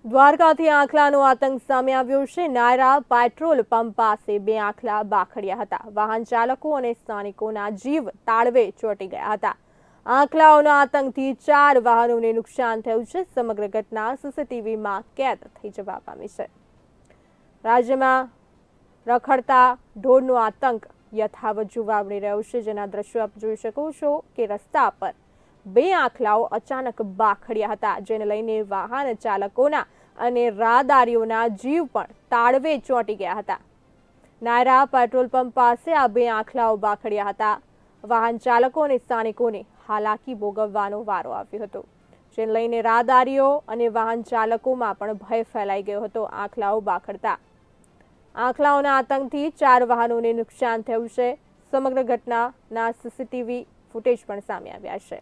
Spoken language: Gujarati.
દ્વારકાથી આંખલાનો આતંક સામે આવ્યો છે। નાયરા પેટ્રોલ પંપ પાસે બે આંખલા બાખડ્યા હતા। વાહન ચાલકો અને સ્થાનિકોના જીવ તાળવે ચોંટી ગયા હતા। આંખલાઓના આતંકથી 4 વાહનોને નુકસાન થયું છે। સમગ્ર ઘટના સીસીટીવીમાં કેદ થઈ જવા પામી છે। રાજ્યમાં રખડતા ઢોરનો આતંક યથાવત જોવા મળી રહ્યો છે, જેના દ્રશ્યો આપ જોઈ શકો છો કે રસ્તા પર બે આંખલાઓ અચાનક બાખડ્યા હતા, જેને લઈને વાહન ચાલકોના અને રાહદારીઓના જીવ પણ તાળવે ચોંટી ગયા હતા। નાયરા પેટ્રોલ પંપ પાસે આ બે આંખલાઓ બાખડ્યા હતા। વાહન ચાલકો અને સ્થાનિકોને હાલાકી ભોગવવાનો વારો આવ્યો હતો, જેને લઈને રાહદારીઓ અને વાહન ચાલકોમાં પણ ભય ફેલાઈ ગયો હતો। આંખલાઓ બાખડતા આંખલાઓના આતંકથી 4 વાહનોને નુકસાન થયું છે। સમગ્ર ઘટનાના સીસીટીવી ફૂટેજ પણ સામે આવ્યા છે।